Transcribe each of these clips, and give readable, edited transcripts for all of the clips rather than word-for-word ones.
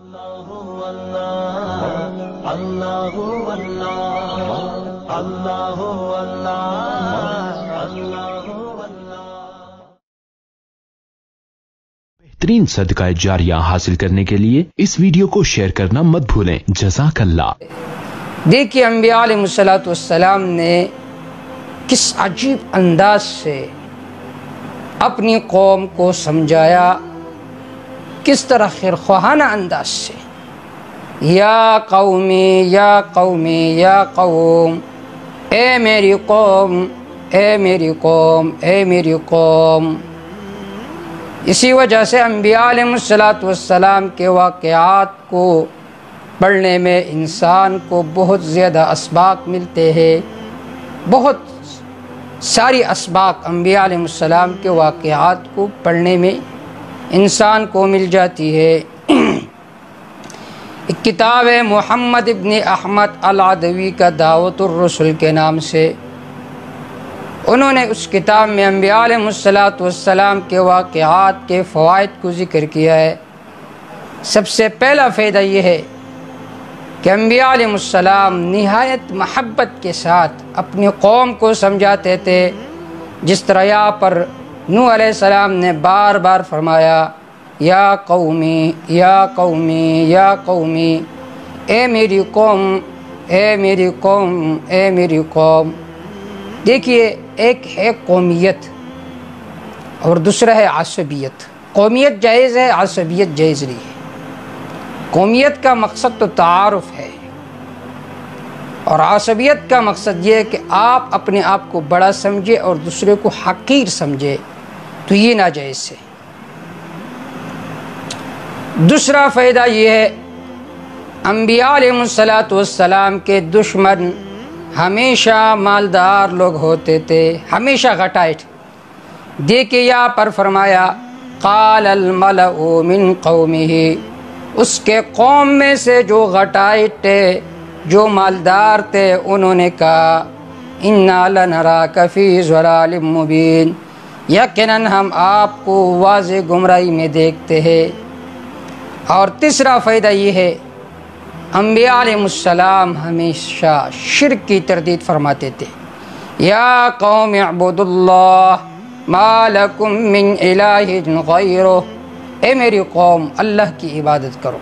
बेहतरीन सदका जारिया हासिल करने के लिए इस वीडियो को शेयर करना मत भूलें। जज़ाक अल्लाह। देखिए अंबिया अलैहिस्सलाम ने किस अजीब अंदाज से अपनी कौम को समझाया, किस तरह खैरख्वाहाना अंदाज से, या कौमी या कौमी या कौम, ए मेरी कौम, ए मेरी कौम, ए मेरी कौम। इसी वजह से अंबिया अलैहिस्सलाम के वाक़यात को पढ़ने में इंसान को बहुत ज़्यादा असबाक मिलते हैं। बहुत सारी असबाक अंबिया अलैहिस्सलाम के वाक़यात को पढ़ने में इंसान को मिल जाती है। एक किताब है मोहम्मद इब्न अहमद अल-अदवी का दावतुर रसूल के नाम से। उन्होंने उस किताब में अंबिया अलैहिस्सलाम के वाक़यात के फ़वाइद को ज़िक्र किया है। सबसे पहला फ़ायदा ये है कि अंबिया अलैहिस्सलाम निहायत महब्बत के साथ अपनी कौम को समझाते थे। जिस तरह यहाँ पर नूह अलैहिस्सलाम ने बार बार फरमाया, या कौमी या कौमी या कौमी, ए मेरी कौम, ए मेरी कौम, ए मेरी कौम। देखिए, एक है कौमियत और दूसरा है आसबियत। कौमियत जायज़ है, आसबियत जायज़ नहीं है। कौमियत का मकसद तो तारुफ है और आसबियत का मकसद ये है कि आप अपने आप को बड़ा समझे और दूसरे को हकीर समझे, तो ये नाजायज़ है। दूसरा फ़ायदा ये है, अंबिया अलैहिस्सलाम के दुश्मन हमेशा मालदार लोग होते थे, हमेशा घटाइट। देखिए यहाँ पर फरमाया, क़ालल मलअु मिन क़ौमिही, उसके कौम में से जो घटाइट थे, जो मालदार थे, उन्होंने कहा, इन्ना लनराका फ़ी ज़लालिम मुबीन, यकीनन हम आपको वाज़े गुमराही में देखते हैं। और तीसरा फ़ायदा ये है, अंबिया अलैहिस्सलाम हमेशा शिर्क की तरदीद फरमाते थे। या कौम अअबुदुल्लाह मा लकुम मिन इलाहिन गैरुह, ए मेरी कौम, अल्लाह की इबादत करो,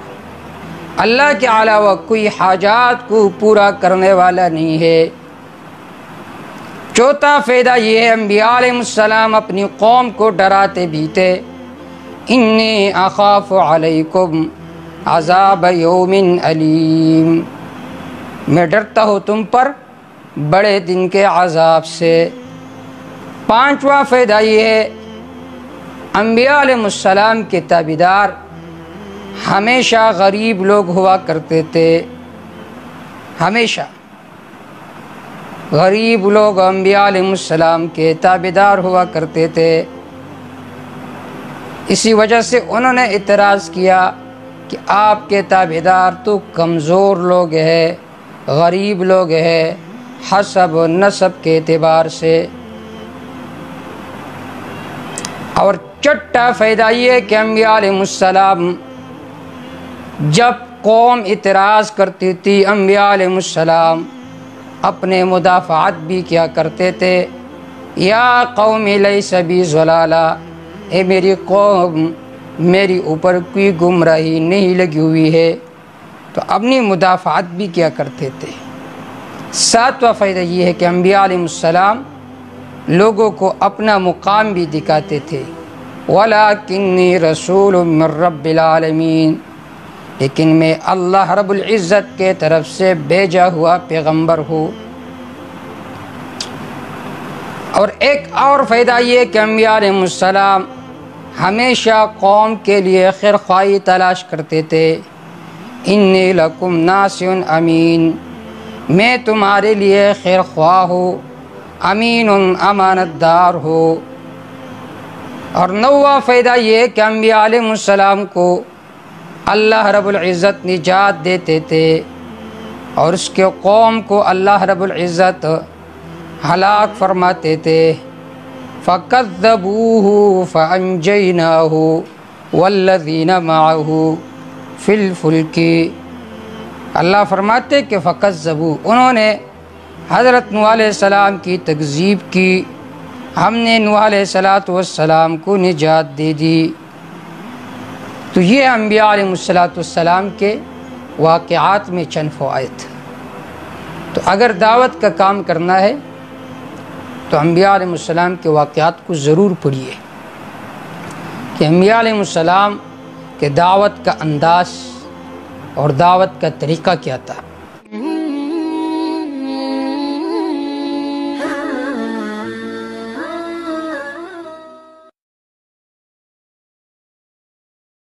अल्लाह के अलावा कोई हाजात को पूरा करने वाला नहीं है। चौथा फ़ायदा ये है, अंबिया अलैहिस्सलाम अपनी कौम को डराते भी थे। इन्नी अखाफ़ु अलैकुम अज़ाब यौमिन अलीम, मैं डरता हूँ तुम पर बड़े दिन के अज़ाब से। पांचवा फ़ायदा ये है, अंबिया अलैहिस्सलाम के ताबेदार हमेशा गरीब लोग हुआ करते थे। हमेशा गरीब लोग अंबिया अलैहिस्सलाम के ताबेदार हुआ करते थे। इसी वजह से उन्होंने इतराज़ किया कि आपके ताबेदार तो कमज़ोर लोग हैं, गरीब लोग हैं, हसब व नसब के एतबार से। और छठा फ़ायदा ये कि अंबिया अलैहिस्सलाम जब कौम इतराज़ करती थी, अंबिया अलैहिस्सलाम अपने मुदाफ़ात भी किया करते थे। या कौमी लैसा बी ज़लाला, ए मेरी कौम, मेरी ऊपर कोई गुमराही नहीं लगी हुई है, तो अपनी मुदाफ़ात भी किया करते थे। सातवां फ़ायदा ये है कि अंबिया अलैहिस्सलाम लोगों को अपना मुकाम भी दिखाते थे। वलाकिन्नी रसूलुम मिर रब्बिल आलमीन, लेकिन मैं अल्लाह रब्बुल इज़्ज़त के तरफ से भेजा हुआ पैगंबर हूँ। और एक और फ़ायदा ये कि अंबिया अलैहिस्सलाम हमेशा कौम के लिए खैरख्वाही तलाश करते थे। इन्नी लकुम नासिउन अमीन, मैं तुम्हारे लिए खैरख्वाह हूँ, अमीन अमानतदार हो। और नौवां फ़ायदा ये कि अंबिया अलैहिस्सलाम को अल्लाह रब्बुल इज़्ज़त निजात देते थे और उसके कौम को अल्लाह रब्बुल इज़्ज़त हलाक फरमाते थे। फ़कज़्ज़बूहु फ़अंजयनाहु वल्लज़ीना मअहु فی الفلک، اللہ فرماتے کہ فکذبوا، انہوں نے حضرت نوح علیہ السلام کی تکذیب کی، ہم نے نوح علیہ السلام کو نجات دے دی۔ تو یہ انبیاء علیہ السلام کے واقعات میں چند فوائد۔ تو اگر دعوت کا کام کرنا ہے تو انبیاء علیہ السلام کے واقعات کو ضرور پڑھیے کہ انبیاء علیہ السلام کے دعوت کا انداز اور دعوت کا طریقہ کیا تھا۔